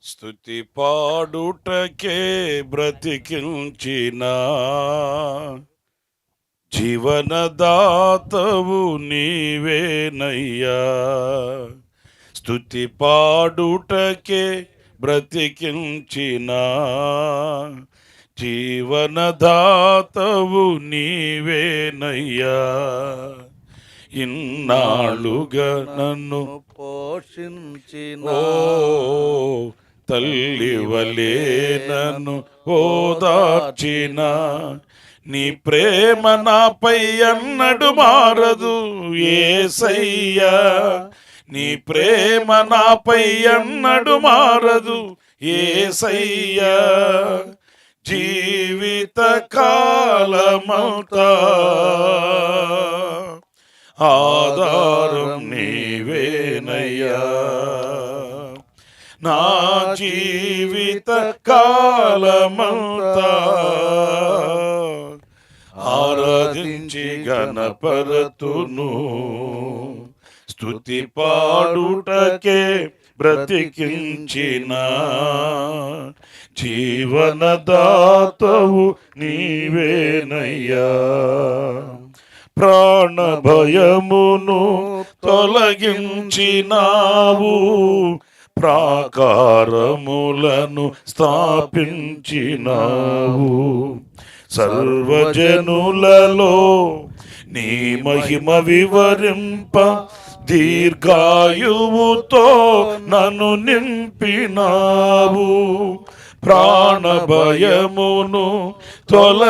స్తుతి పాడుటకే బ్రతికించిన జీవనదాతవు నీవేనయ్యా. స్తుతి పాడుటకే బ్రతికించిన జీవనదాతవు నీవేనయ్యా. ఇన్నాళ్ళుగా నన్ను పోషించిన తల్లి వలే నన్ను ఓదార్చిన నీ ప్రేమ నాపై అన్నడు మారదు యేసయ్యా. నీ ప్రేమ నాపై అన్నడు మారదు యేసయ్యా. జీవిత కాలమంతా ఆధారం నీవేనయ్యా. నా జీవిత కాలమంతా ఆరాధించి గణపరతును. స్తుతి పాడుటకే బ్రతికించిన జీవనదాతవు నీవేనయ్యా. ప్రాణ భయమును తొలగించినావు, ప్రాకారములను స్థాపించినావు. సర్వజనులలో నీ మహిమ వివరింప దీర్ఘాయువుతో నన్ను నింపినావు. ప్రాణ భయమును తొలగించినావు,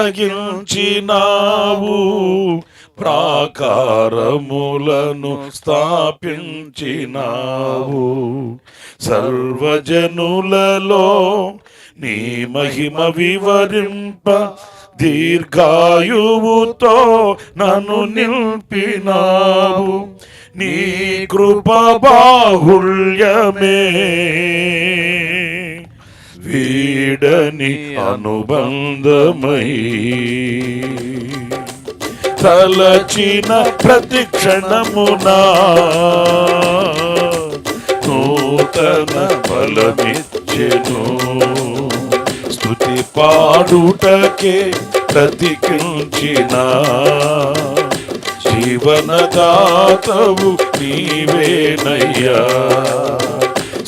ప్రాకారములను స్థాపించినావు. సర్వజనులలో నీ మహిమ వివరింప దీర్ఘాయువుతో నన్ను నింపినావు. నీ కృప బాహుళ్యమే వీడని అనుబంధమై తలచిన ప్రతి క్షణమునా నూతన బలమిచ్చెను. స్తుతి పాడుటకే బ్రతికించిన జీవనదాతవు నీవేనయ్యా.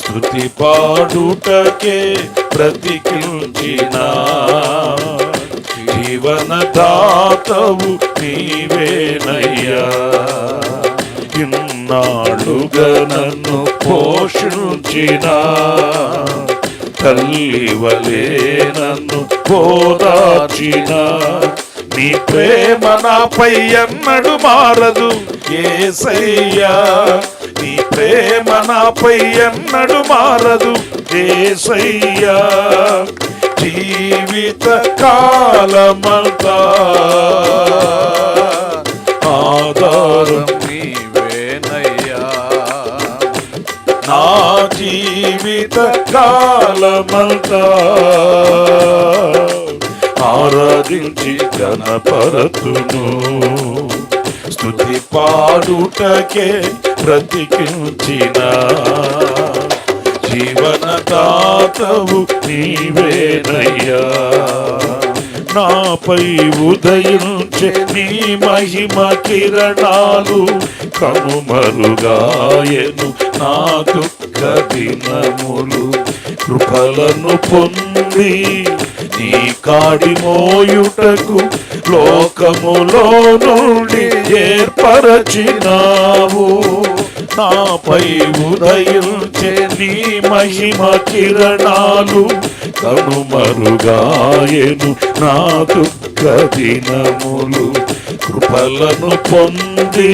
స్తుతి పాడుటకే బ్రతికించిన జీవనదాతవు నీవేనయ్యా. ఇన్నాళ్ళుగా నన్ను పోషించిన తల్లి వలే నన్ను ఓదార్చిన నీ ప్రేమ నాపై ఎన్నడు మారదు యేసయ్యా. నీ ప్రేమ నాపై ఎన్నడు మారదు యేసయ్యా. జీవిత కాలమంతా ఆధారం నీవేనయ్యా. నా జీవిత కాలమంతా ఆరాధించి గణపరతును. స్తుతి పాడుటకే బ్రతికించిన జీవనదాతవు నీవేనయ్యా. నాపై ఉదయించే నీ మహిమ కిరణాలు కనుమరుగాయను నా దుఃఖ దినములు. కృపలను పొంది నీ కాడి మోయుటకు లోకములో నుండి ఏర్పరచినావు. నాపై ఉదయించే నీ మహిమ కిరణాలు కనుమరుగాయను నా దుఃఖ దినములు. కృపలను పొంది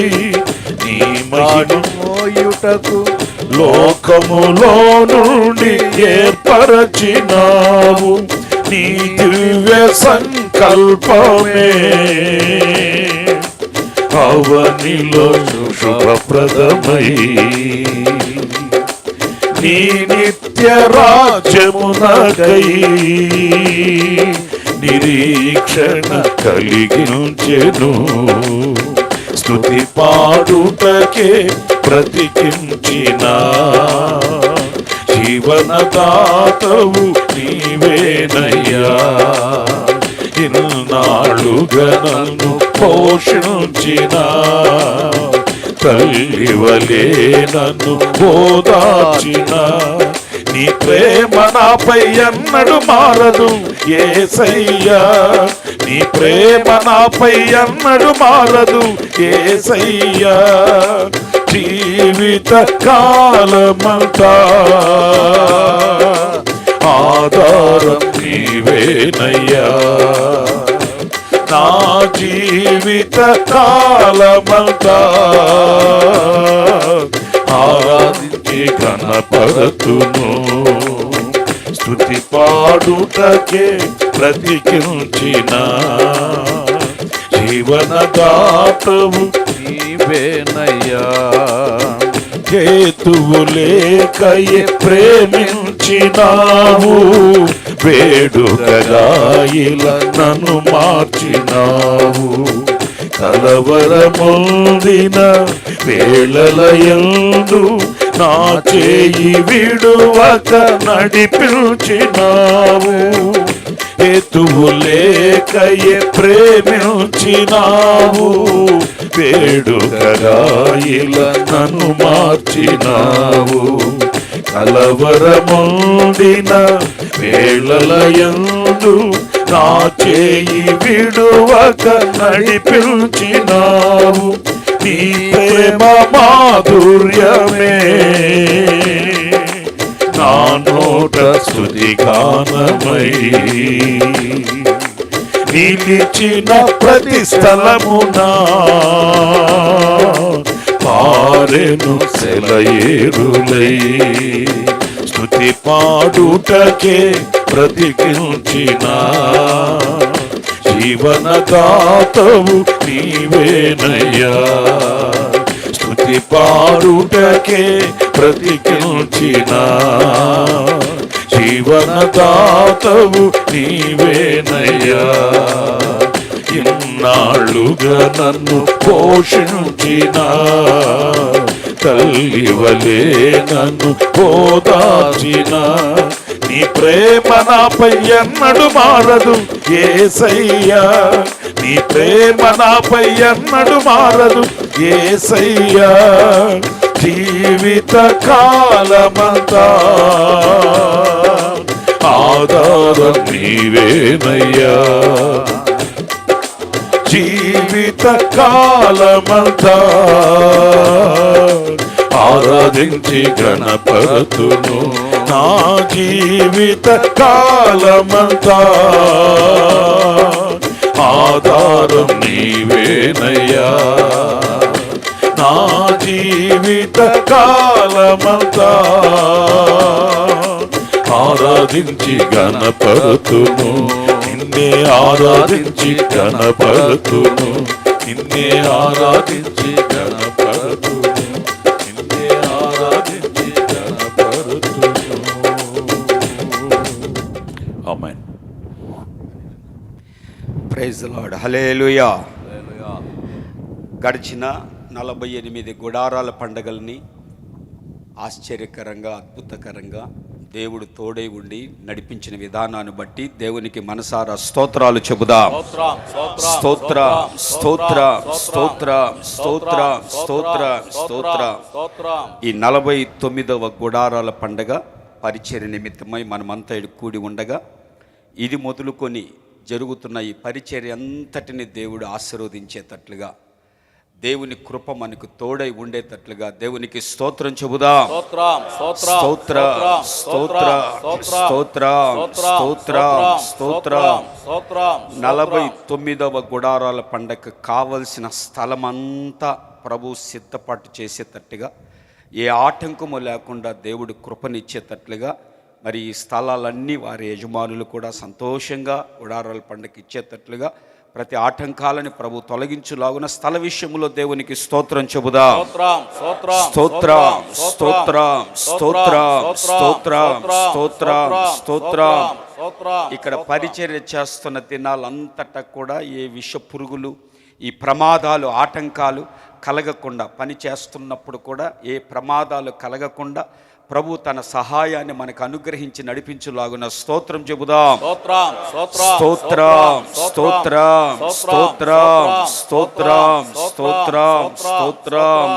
నీ మహిమ మోయుటకు లోకములో నుండి ఏర్పరచినావు. నీ దివ్య సంకల్పమే అవనిలో శుభప్రదమై నీ నిత్య రాజ్యమునకై నిరీక్షణ కలిగించెను. స్తుతి పాడుటకే బ్రతికించిన జీవనదాతవు నీవేనయ్యా, ఇన్నాళ్ళుగా నన్ను పోషించిన తల్లివలే నన్ను ఓదార్చిన నీ ప్రేమ నాపై ఎన్నడు మారదు యేసయ్యా, నీ ప్రేమ నాపై ఎన్నడు మారదు యేసయ్యా. జీవిత కాలమంతా ఆధారం నీవేనయ్యా, నా జీవిత కాలమంతా ఆరాధించి కనపరతును, స్తుతి పాడుటకే బ్రతికించిన జీవనదాతవు నీవేనయ్యా. హేతువు లేకయే ప్రేమించినావు, వేడుకగా ఇలా నన్ను మార్చినావు. కలవరముందిన వేళలయందు నా చేయి విడువక నడిపించినావు. హేతువు లేకయే ప్రేమించినావు, వేడుకగా ఇలా నన్ను మార్చినావు. కలవరముందిన వేళలయందు నా చేయి విడువక నడిపించినావు. నీ ప్రేమ మాధుర్యమే నా నోట స్తుతి గానమై నిలిచిన ప్రతి స్థలమునా పారెను సెలయేరులై. స్తుతి పాడుటకే బ్రతికించిన జీవనదాతవు నీవేనయ్యా, స్తుతి పాడుటకే బ్రతికించిన జీవనదాతవు నీవేనయ్యా. ఇన్నాళ్ళుగా నన్ను పోషించిన తల్లివలే నన్ను ఓదార్చిన నీ ప్రేమ నాపై ఎన్నడు మారదు యేసయ్యా, నీ ప్రేమ నాపై ఎన్నడు మారదు యేసయ్యా. జీవిత కాలమంతా ఆధారం నీవేనయ్యా, జీవిత కాలమంతా ఆరాధించి గణపరతును. నా జీవిత కాలమంతా ఆధారం నీవేనయ్యా, నా జీవిత కాలమంతా ఆరాధించి గణపరతును. నిన్నే ఆరాధించి గణపరతును, నిన్నే ఆరాధించి గణపరతును, నిన్నే ఆరాధించి గణపరతును. Amen. Praise the Lord. Hallelujah. గడిచిన 48 గుడారాల పండగల్ని ఆశ్చర్యకరంగా అద్భుతకరంగా దేవుడు తోడై ఉండి నడిపించిన విధానాన్ని బట్టి దేవునికి మనసారా స్తోత్రాలు చెబుదాం. స్తోత్ర స్తోత్ర స్తోత్ర స్తోత్ర స్తోత్ర స్తోత్ర. ఈ 49వ గుడారాల పండగ పరిచర్య నిమిత్తమై మనమంతా కూడి ఉండగా ఇది మొదలుకొని జరుగుతున్న ఈ పరిచర్య అంతటిని దేవుడు ఆశీర్వదించేటట్లుగా, దేవుని కృప మనకు తోడై ఉండేటట్లుగా దేవునికి స్తోత్రం చెబుదాం. స్తోత్ర స్తోత్ర స్తోత్ర స్తోత్ర స్తోత్ర. 49వ గుడారాల పండగ కావలసిన స్థలమంతా ప్రభు సిద్ధపాటు చేసేటట్టుగా, ఏ ఆటంకము లేకుండా దేవుడు కృపనిచ్చేటట్లుగా, మరి ఈ స్థలాలన్నీ వారి యజమానులు కూడా సంతోషంగా గుడారాల పండగ ఇచ్చేటట్లుగా ప్రతి ఆటంకాలని ప్రభు తొలగించులాగున స్థల విషయంలో దేవునికి స్తోత్రం చెబుదాం. స్తోత్ర స్తోత్ర స్తోత్ర స్తోత్ర స్తోత్ర స్తోత్ర. ఇక్కడ పరిచర్య చేస్తున్న దినాలంతటా కూడా ఏ విష పురుగులు, ఈ ప్రమాదాలు, ఆటంకాలు కలగకుండా, పని చేస్తున్నప్పుడు కూడా ఏ ప్రమాదాలు కలగకుండా ప్రభు తన సహాయాన్ని మనకు అనుగ్రహించి నడిపించులాగున స్తోత్రం చెబుదాం. స్తోత్రం స్తోత్రం స్తోత్రం స్తోత్రం స్తోత్రం స్తోత్రం స్తోత్రం.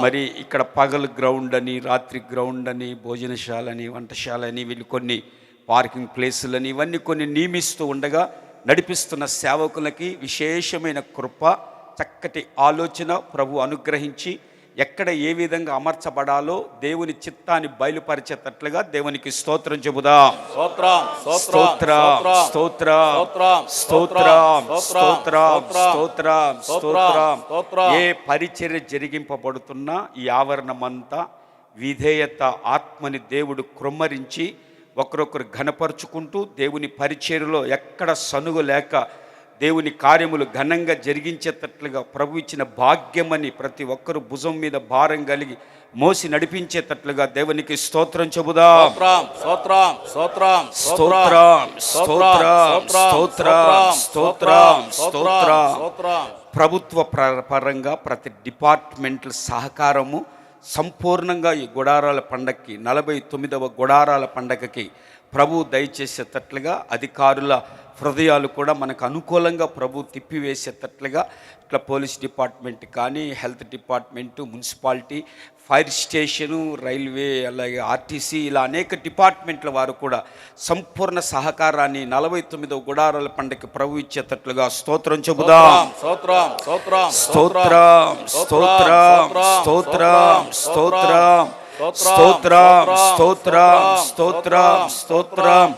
మరి ఇక్కడ పగలు గ్రౌండ్ అని, రాత్రి గ్రౌండ్ అని, భోజనశాలని, వంటశాలని, వీళ్ళు కొన్ని పార్కింగ్ ప్లేసులని, ఇవన్నీ కొన్ని నియమిస్తూ ఉండగా నడిపిస్తున్న సేవకులకి విశేషమైన కృప, చక్కటి ఆలోచన ప్రభు అనుగ్రహించి ఎక్కడ ఏ విధంగా అమర్చబడాలో దేవుని చిత్తాన్ని బయలుపరిచేటట్లుగా దేవునికి స్తోత్రం చెబుదాం. స్తోత్రం స్తోత్రం స్తోత్రం స్తోత్రం స్తోత్రం స్తోత్రం స్తోత్రం. ఏ పరిచర్య జరిగింపబడుతున్నా ఈ ఆవరణమంతా విధేయత ఆత్మని దేవుడు కృమ్మరించి ఒకరొకరు ఘనపరుచుకుంటూ దేవుని పరిచర్యలో ఎక్కడ సనుగు లేక దేవుని కార్యములు ఘనంగా జరిగించేటట్లుగా ప్రభు ఇచ్చిన భాగ్యమని ప్రతి ఒక్కరు భుజం మీద భారం కలిగి మోసి నడిపించేటట్లుగా దేవునికి స్తోత్రం చెబుదాం. స్తోత్రం స్తోత్రం స్తోత్రం స్తోత్రం స్తోత్రం స్తోత్రం స్తోత్రం. ప్రభుత్వ పరంగా ప్రతి డిపార్ట్మెంట్ల సహకారము సంపూర్ణంగా ఈ గుడారాల పండగకి 49వ గుడారాల పండగకి ప్రభు దయచేసేటట్లుగా అధికారుల హృదయాలు కూడా మనకు అనుకూలంగా ప్రభు తిప్పివేసేటట్లుగా ఇట్లా పోలీస్ డిపార్ట్మెంట్ కానీ, health department, municipality, fire station, railway, అలాగే ఆర్టీసీ, ఇలా అనేక డిపార్ట్మెంట్ల వారు కూడా సంపూర్ణ సహకారాన్ని 49వ గుడారాల పండగకి ప్రభు ఇచ్చేటట్లుగా స్తోత్రం చెబుదాం. స్తోత్రం స్తోత్రం స్తోత్రం స్తోత్రం స్తోత్రం స్తోత్రం స్తోత్రం స్తోత్రం స్తోత్రం స్తోత్రం.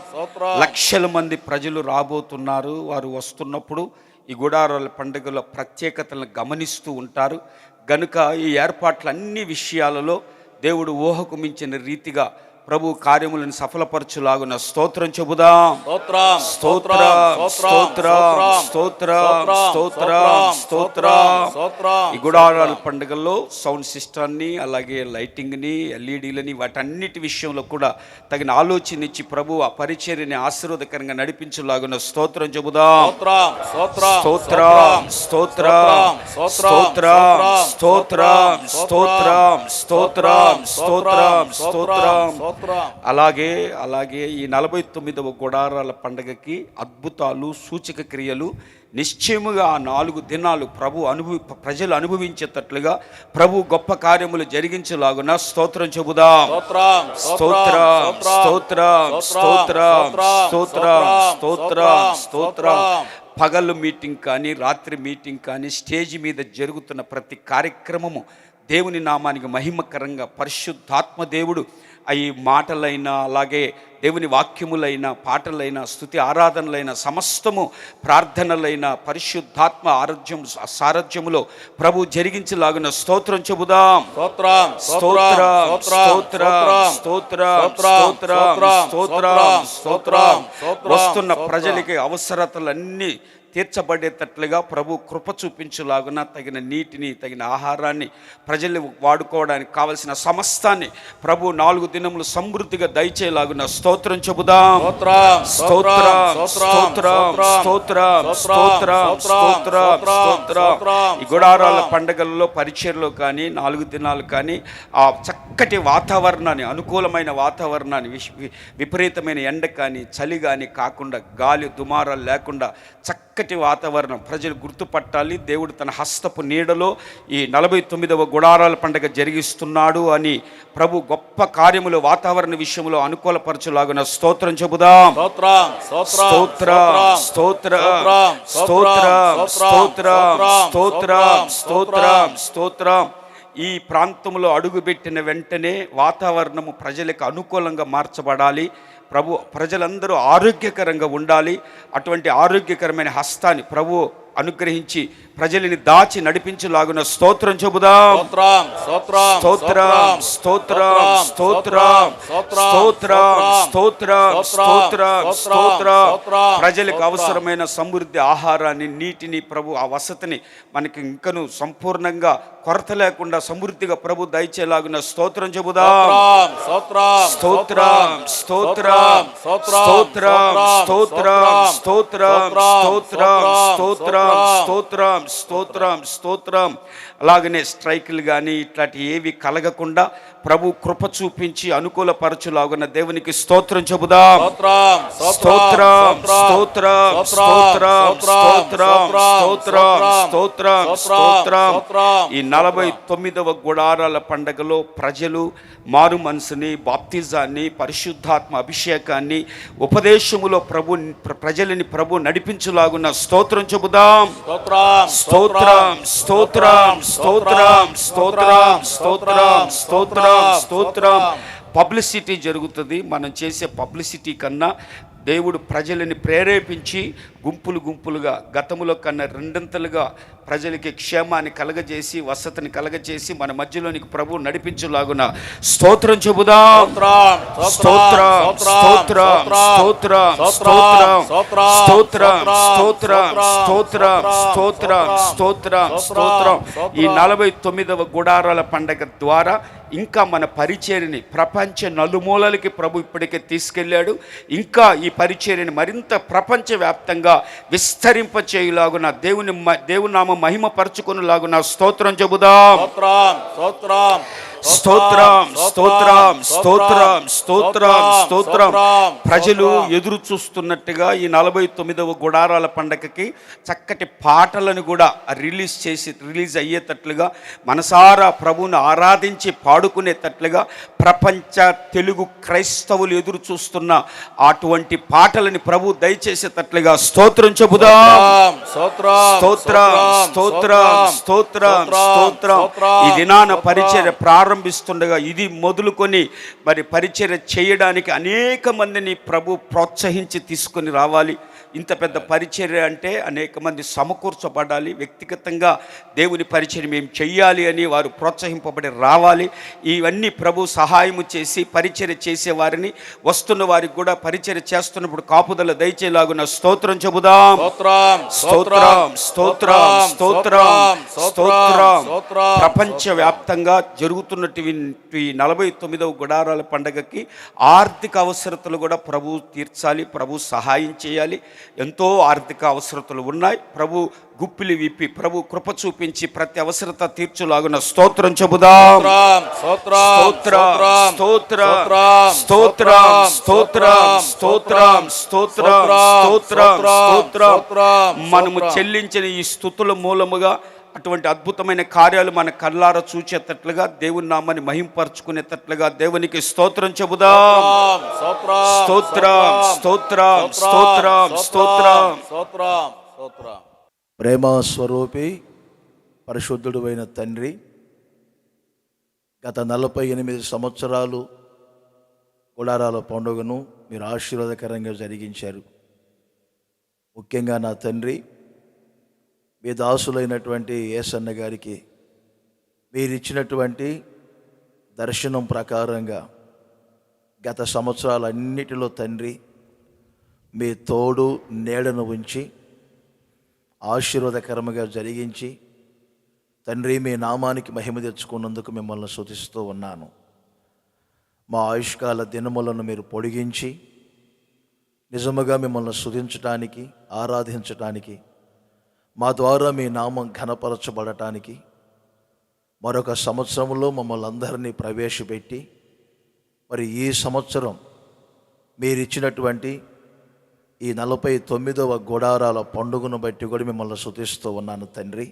లక్షల మంది ప్రజలు రాబోతున్నారు. వారు వస్తున్నప్పుడు ఈ గుడారాల పండుగల ప్రత్యేకతలను గమనిస్తూ ఉంటారు. గనుక ఈ ఏర్పాట్ల అన్ని విషయాలలో దేవుడు ఊహకు మించిన రీతిగా ప్రభు కార్యములను సఫలపరచులాగున స్తోత్రం చెబుదాం. స్తోత్రం స్తోత్రం స్తోత్రం స్తోత్రం. ఈ గుడారాల పండుగల్లో సౌండ్ సిస్టాన్ని, అలాగే లైటింగ్ని, ఎల్ఈడీలని, వాటన్నిటి విషయంలో కూడా తగిన ఆలోచన ఇచ్చి ప్రభు ఆ పరిచర్యని ఆశీర్వాదకరంగా నడిపించులాగున స్తోత్రం చెబుదాం. స్తోత్రం స్తోత్రం స్తోత్రం స్తోత్రం స్తోత్రం స్తోత్రం స్తోత్రం. అలాగే ఈ 49వ గుడారాల పండగకి అద్భుతాలు, సూచక క్రియలు నిశ్చయముగా ఆ 4 దినాలు ప్రజలు అనుభవించేటట్లుగా ప్రభు గొప్ప కార్యములు జరిగించలాగున స్తోత్రం చెబుదాం. స్తోత్రం స్తోత్రం స్తోత్రం స్తోత్రం స్తోత్రం స్తోత్రం. పగలు మీటింగ్ కానీ, రాత్రి మీటింగ్ కానీ, స్టేజ్ మీద జరుగుతున్న ప్రతి కార్యక్రమము దేవుని నామానికి మహిమకరంగా పరిశుద్ధాత్మ దేవుడు ఈ మాటలైనా, అలాగే దేవుని వాక్యములైన, పాటలైన, స్తుతి ఆరాధనలైన, సమస్తము ప్రార్థనలైన పరిశుద్ధాత్మ సారథ్యములో ప్రభు జరిగించలాగున స్తోత్రం చెబుదాం. స్తోత్రం స్తోత్రం స్తోత్రం స్తోత్రం స్తోత్రం. వస్తున్న ప్రజలకి అవసరతలన్నీ తీర్చబడేటట్లుగా ప్రభు కృప చూపించులాగున తగిన నీటిని, తగిన ఆహారాన్ని, ప్రజలు వాడుకోవడానికి కావలసిన సమస్తాన్ని ప్రభు 4 దినములు సమృద్ధిగా దయచేలాగున స్తోత్రం చెబుదాం. స్తోత్రం స్తోత్రం స్తోత్రం స్తోత్రం స్తోత్రం స్తోత్రం. ఈ గుడారాల పండుగల్లో పరిచర్లో కానీ, 4 దినాలు కానీ ఆ చక్కటి వాతావరణాన్ని, అనుకూలమైన వాతావరణాన్ని, విపరీతమైన ఎండ కానీ, చలి కానీ కాకుండా, గాలి దుమారాలు లేకుండా చక్కటి వాతావరణం ప్రజలు గుర్తుపట్టాలి. దేవుడు తన హస్తపు నీడలో ఈ 49వ గుడారాల పండుగ జరిగిస్తున్నాడు అని ప్రభు గొప్ప కార్యములు వాతావరణ విషయంలో అనుకూలపరచులాగున స్తోత్రం చెబుదాం. స్తోత్రం స్తోత్రం స్తోత్రం స్తోత్రం స్తోత్రం స్తోత్రం. ఈ ప్రాంతంలో అడుగుపెట్టిన వెంటనే వాతావరణము ప్రజలకు అనుకూలంగా మార్చబడాలి. ప్రజలందరూ ఆరోగ్యకరంగా ఉండాలి. అటువంటి ఆరోగ్యకరమైన హస్తాన్ని ప్రభు అనుగ్రహించి ప్రజలని దాచి నడిపించులాగున స్తోత్రం చెబుదాం. స్తోత్రం స్తోత్రం స్తోత్రం స్తోత్రం స్తోత్రం స్తోత్రం. ప్రజలకు అవసరమైన సమృద్ధి ఆహారాన్ని, నీటిని ప్రభు ఆ వసతిని మనకి ఇంకను సంపూర్ణంగా కొరత లేకుండా సమృద్ధిగా ప్రభు దయచేలాగున స్తోత్రం చెబుదాం. స్తోత్రం స్తోత్రం స్తోత్రం స్తోత్రం స్తోత్రం స్తోత్రం స్తోత్రం. అలాగనే స్ట్రైకులు కానీ ఇట్లాంటి ఏవి కలగకుండా ప్రభు కృప చూపించి అనుకూలపరచులాగున్న దేవునికి స్తోత్రం చెబుదాం. స్తోత్రం స్తోత్రం స్తోత్రం స్తోత్రం స్తోత్రం స్తోత్రం స్తోత్రం. ఈ 49వ గుడారాల పండగలో ప్రజలు మారు మనసుని, బాప్తిజాన్ని, పరిశుద్ధాత్మ అభిషేకాన్ని, ఉపదేశములో ప్రజలని ప్రభు నడిపించులాగున్న స్తోత్రం చెబుదాం. స్తోత్రం స్తోత్రం స్తోత్రం స్తోత్రం స్తోత్రం స్తోత్రం స్తోత్రం. పబ్లిసిటీ జరుగుతుంది. మనం చేసే పబ్లిసిటీ కన్నా దేవుడు ప్రజలని ప్రేరేపించి గుంపులు గుంపులుగా గతములో కన్నా రెండంతలుగా ప్రజలకి క్షేమాన్ని కలగజేసి, వసతిని కలగజేసి మన మధ్యలోనికి ప్రభు నడిపించులాగున స్తోత్రం చెబుదాం. స్తోత్రం స్తోత్రం స్తోత్రం స్తోత్రం స్తోత్రం స్తోత్రం స్తోత్రం స్తోత్రం స్తోత్రం స్తోత్రం. ఈ 49వ గుడారాల పండగ ద్వారా ఇంకా మన పరిచర్యని ప్రపంచ నలుమూలలకి ప్రభు ఇప్పటికే తీసుకెళ్ళాడు. ఇంకా ఈ పరిచర్యని మరింత ప్రపంచవ్యాప్తంగా విస్తరింప చేయులాగున దేవుని నామ మహిమ పరచుకునేలాగున స్తోత్రం చెబుదాం. స్తోత్రం స్తోత్రం స్తోత్రం స్తోత్రం స్తోత్రం. ప్రజలు ఎదురు చూస్తున్నట్టుగా ఈ 49వ గుడారాల పండగకి చక్కటి పాటలను కూడా రిలీజ్ అయ్యేటట్లుగా, మనసారా ప్రభువును ఆరాధించి పాడుకునేటట్లుగా ప్రపంచ తెలుగు క్రైస్తవులు ఎదురు చూస్తున్న అటువంటి పాటలని ప్రభు దయచేసేటట్లుగా స్తోత్రం చెబుదాం. స్తోత్రం స్తోత్రం స్తోత్రం స్తోత్రం. ఈ దినాన పరిచర్య ప్రారంభిస్తుండగా ఇది మొదలుకొని మరి పరిచర్య చేయడానికి అనేక మందిని ప్రభు ప్రోత్సహించి తీసుకొని రావాలి. ఇంత పెద్ద పరిచర్య అంటే అనేక మంది సమకూర్చబడాలి. వ్యక్తిగతంగా దేవుని పరిచర్య మేము చెయ్యాలి అని వారు ప్రోత్సహింపబడి రావాలి. ఇవన్నీ ప్రభు సహాయము చేసి పరిచర్య చేసేవారిని, వస్తున్న వారికి కూడా పరిచర్య చేస్తున్నప్పుడు కాపుదల దయచేలాగున స్తోత్రం చెబుదాం. స్తోత్రం స్తోత్రం స్తోత్రం స్తోత్రం. ప్రపంచవ్యాప్తంగా జరుగుతున్నటువంటి 49వ గుడారాల పండగకి ఆర్థిక అవసరతలు కూడా ప్రభు తీర్చాలి, ప్రభు సహాయం చేయాలి. ఎంతో ఆర్థిక అవసరతలు ఉన్నాయి. ప్రభు గుప్పిలి విప్పి ప్రభు కృప చూపించి ప్రతి అవసరత తీర్చులాగున స్తోత్రం చెబుదాం. స్తోత్రం స్తోత్రం స్తోత్రం స్తోత్రం స్తోత్రం స్తోత్రం స్తోత్రం. మనము చెల్లించిన ఈ స్తుతుల మూలముగా అటువంటి అద్భుతమైన కార్యాలు మన కళ్ళారా చూచేటట్లుగా, దేవుని నామాన్ని మహింపరచుకునేటట్లుగా దేవునికి స్తోత్రం చెబుదాం. స్తోత్రం స్తోత్రం స్తోత్రం స్తోత్రం. ప్రేమ స్వరూపి పరిశుద్ధుడు అయిన తండ్రి, గత 48 సంవత్సరాలు గుడారాల పండుగను మీరు ఆశీర్వాదకరంగా జరిగించారు. ముఖ్యంగా నా తండ్రి, మీ దాసులైనటువంటి యేసన్న గారికి మీరిచ్చినటువంటి దర్శనం ప్రకారంగా గత సంవత్సరాలన్నిటిలో తండ్రి మీ తోడు నీడను ఉంచి ఆశీర్వాదకరముగా జరిగించి తండ్రి మీ నామానికి మహిమ తెచ్చుకున్నందుకు మిమ్మల్ని స్తుతిస్తూ ఉన్నాను. మా ఆయుష్కాల దినములను మీరు పొడిగించి నిజముగా మిమ్మల్ని స్తుతించటానికి, ఆరాధించటానికి, మా ద్వారా మీ నామం ఘనపరచబడటానికి మరొక సంవత్సరంలో మమ్మల్ని అందరినీ ప్రవేశపెట్టి మరి ఈ సంవత్సరం మీరిచ్చినటువంటి ఈ 49వ గుడారాల పండుగను బట్టి కూడా మిమ్మల్ని స్తుతిస్తూ ఉన్నాను తండ్రి.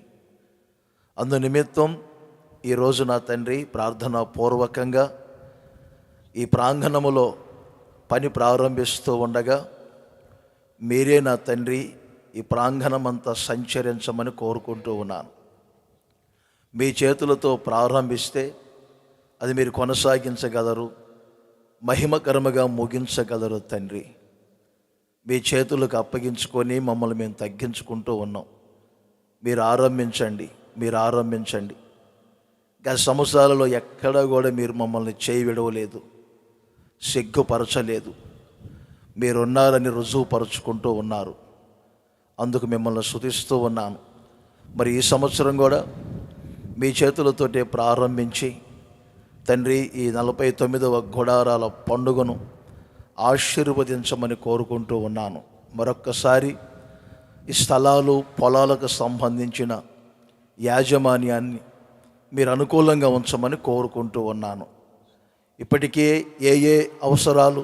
అందు నిమిత్తం ఈరోజు నా తండ్రి ప్రార్థనా పూర్వకంగా ఈ ప్రాంగణములో పని ప్రారంభిస్తూ ఉండగా మీరే నా తండ్రి ఈ ప్రాంగణమంతా సంచరించమని కోరుకుంటూ ఉన్నాను. మీ చేతులతో ప్రారంభిస్తే అది మీరు కొనసాగించగలరు, మహిమకరముగా ముగించగలరు తండ్రి. మీ చేతులకు అప్పగించుకొని మమ్మల్ని మేము తగ్గించుకుంటూ ఉన్నాం. మీరు ఆరంభించండి. గత సంవత్సరాలలో ఎక్కడా కూడా మీరు మమ్మల్ని చేయి విడవలేదు, సిగ్గుపరచలేదు. మీరున్నారని రుజువుపరుచుకుంటూ ఉన్నారు. అందుకు మిమ్మల్ని స్తుతిస్తూ ఉన్నాను. మరి ఈ సంవత్సరం కూడా మీ చేతులతోటే ప్రారంభించి తండ్రి ఈ 49వ గుడారాల పండుగను ఆశీర్వదించమని కోరుకుంటూ ఉన్నాను. మరొక్కసారి ఈ స్థలాలు, పొలాలకు సంబంధించిన యాజమాన్యాన్ని మీరు అనుకూలంగా ఉంచమని కోరుకుంటూ ఉన్నాను. ఇప్పటికే ఏ ఏ అవసరాలు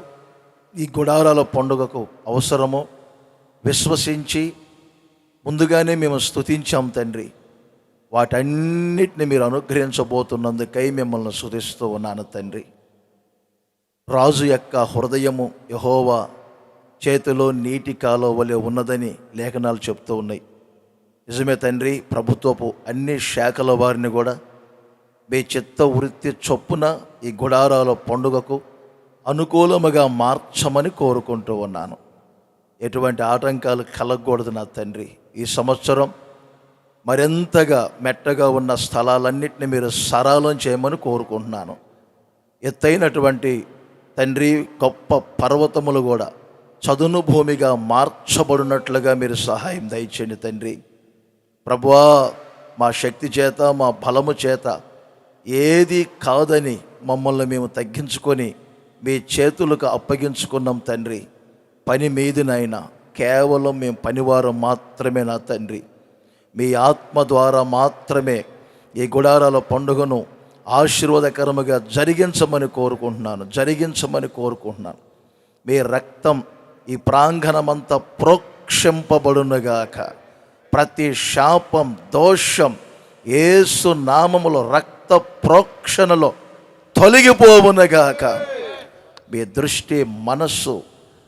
ఈ గుడారాల పండుగకు అవసరమో విశ్వసించి ముందుగానే మేము స్తుతించాం తండ్రి. వాటన్నిటిని మీరు అనుగ్రహించబోతున్నందుకై మిమ్మల్ని స్తుతిస్తూ ఉన్నాను తండ్రి. రాజు యొక్క హృదయము యెహోవా చేతిలో నీటి కాలువ వలె ఉన్నదని లేఖనాలు చెప్తూ ఉన్నాయి. నిజమే తండ్రి. ప్రభుత్వపు అన్ని శాఖల వారిని కూడా మీ చిత్త వృత్తి చొప్పున ఈ గుడారాల పండుగకు అనుకూలముగా మార్చమని కోరుకుంటూ ఉన్నాను. ఎటువంటి ఆటంకాలు కలగకూడదు నా తండ్రి. ఈ సంవత్సరం మరింతగా మెట్టగా ఉన్న స్థలాలన్నింటినీ మీరు సరళం చేయమని కోరుకుంటున్నాను. ఎత్తైనటువంటి తండ్రి గొప్ప పర్వతములు కూడా చదును భూమిగా మార్చబడినట్లుగా మీరు సహాయం దయచేయండి తండ్రి. ప్రభువా, మా శక్తి చేత మా బలము చేత ఏది కాదని మమ్మల్ని మేము తగ్గించుకొని మీ చేతులకు అప్పగించుకున్నాం తండ్రి. పని మీదినైనా కేవలం మేము పనివారం మాత్రమే నా తండ్రి. మీ ఆత్మ ద్వారా మాత్రమే ఈ గుడారాల పండుగను ఆశీర్వాదకరముగా జరిగించమని కోరుకుంటున్నాను. మీ రక్తం ఈ ప్రాంగణమంతా ప్రోక్షింపబడునుగాక. ప్రతి శాపం దోషం యేసు నామములో రక్త ప్రోక్షణలో తొలగిపోవునుగాక. మీ దృష్టి మనస్సు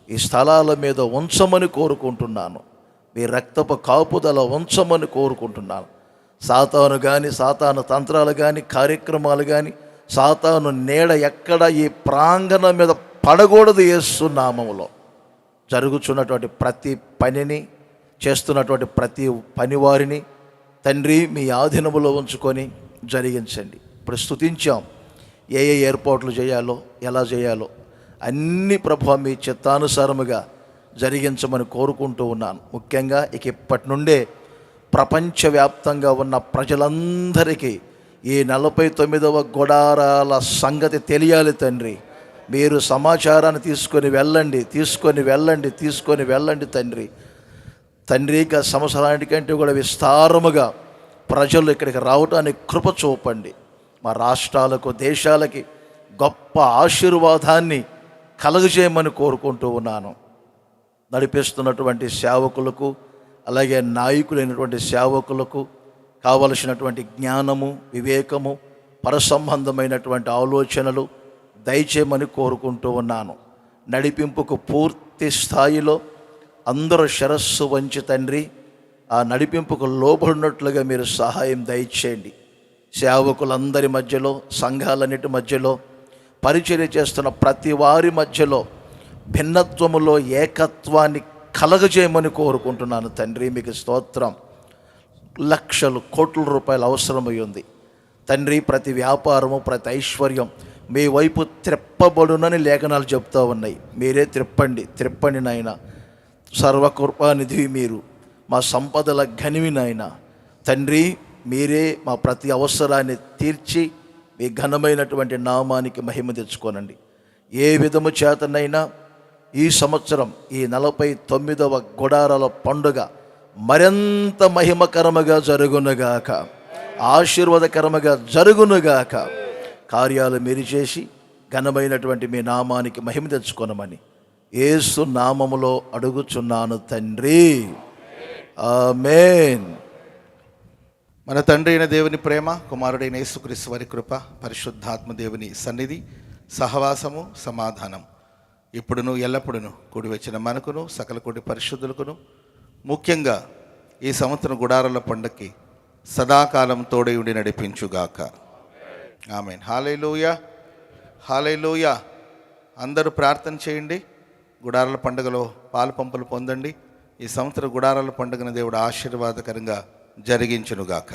ఈ స్థలాల మీద ఉంచమని కోరుకుంటున్నాను. మీ రక్తపు కాపుదల ఉంచమని కోరుకుంటున్నాను. సాతాను కానీ సాతాను తంత్రాలు కానీ కార్యక్రమాలు కానీ సాతాను నీడ ఎక్కడ ఈ ప్రాంగణం మీద పడకూడదు. యేసు నామములో జరుగుతున్నటువంటి ప్రతి పనిని చేస్తున్నటువంటి ప్రతి పనివారిని తండ్రి మీ ఆధీనములో ఉంచుకొని జరిగించండి. ఇప్పుడు స్తుతించాం. ఏ ఏ ఏర్పాట్లు చేయాలో ఎలా చేయాలో అన్ని ప్రభువా మీ చిత్తానుసారముగా జరిగించమని కోరుకుంటూ ఉన్నాను. ముఖ్యంగా ఇప్పటి నుండే ప్రపంచవ్యాప్తంగా ఉన్న ప్రజలందరికీ ఈ 49వ గుడారాల సంగతి తెలియాలి తండ్రి. మీరు సమాచారాన్ని తీసుకొని వెళ్ళండి తండ్రి. ఇక సంవత్సరానికంటే కూడా విస్తారముగా ప్రజలు ఇక్కడికి రావడానికి కృప చూపండి. మా రాష్ట్రాలకు దేశాలకి గొప్ప ఆశీర్వాదాన్ని కలుగజేయమని కోరుకుంటూ ఉన్నాను. నడిపిస్తున్నటువంటి సేవకులకు అలాగే నాయకులైనటువంటి సేవకులకు కావలసినటువంటి జ్ఞానము, వివేకము, పరసంబంధమైనటువంటి ఆలోచనలు దయచేయమని కోరుకుంటూ ఉన్నాను. నడిపింపుకు పూర్తి స్థాయిలో అందరూ శిరస్సు వంచి తండ్రి ఆ నడిపింపుకు లోబడినట్లుగా మీరు సహాయం దయచేయండి. సేవకులందరి మధ్యలో, సంఘాలన్నిటి మధ్యలో, పరిచర్య చేస్తున్న ప్రతి వారి మధ్యలో భిన్నత్వములో ఏకత్వాన్ని కలగజేయమని కోరుకుంటున్నాను తండ్రి. మీకు స్తోత్రం. లక్షలు కోట్ల రూపాయలు అవసరమై ఉంది తండ్రి. ప్రతి వ్యాపారము, ప్రతి ఐశ్వర్యం మీ వైపు త్రిప్పబడునని లేఖనాలు చెప్తూ ఉన్నాయి. మీరే త్రిప్పండి నాయన. సర్వకృపానిధి మీరు, మా సంపదల ఘనివి నాయన తండ్రి. మీరే మా ప్రతి అవసరాన్ని తీర్చి మీ ఘనమైనటువంటి నామానికి మహిమ తెచ్చుకోనండి. ఏ విధము చేతనైనా ఈ సంవత్సరం ఈ 49వ గుడారాల పండుగ మరింత మహిమకరముగా జరుగునుగాక, ఆశీర్వాదకరముగా జరుగునుగాక. కార్యాలు మీరు చేసి ఘనమైనటువంటి మీ నామానికి మహిమ తెచ్చుకొనమని యేసు నామములో అడుగుచున్నాను తండ్రి. ఆమేన్. మన తండ్రి అయిన దేవుని ప్రేమ, కుమారుడైన యేసుక్రీస్తు వారి కృప, పరిశుద్ధాత్మ దేవుని సన్నిధి, సహవాసము, సమాధానం ఇప్పుడును ఎల్లప్పుడును కూడి వచ్చిన మనకును సకల కోటి పరిశుద్ధులకును, ముఖ్యంగా ఈ సంవత్సరం గుడారాల పండుగకి సదాకాలం తోడై ఉండి నడిపించుగాక. ఆమేన్. హల్లెలూయా, హల్లెలూయా. అందరూ ప్రార్థన చేయండి. గుడారాల పండుగలో పాలు పంపులు పొందండి. ఈ సంవత్సరం గుడారాల పండుగను దేవుడు ఆశీర్వాదకరంగా జరిగించునుగాక.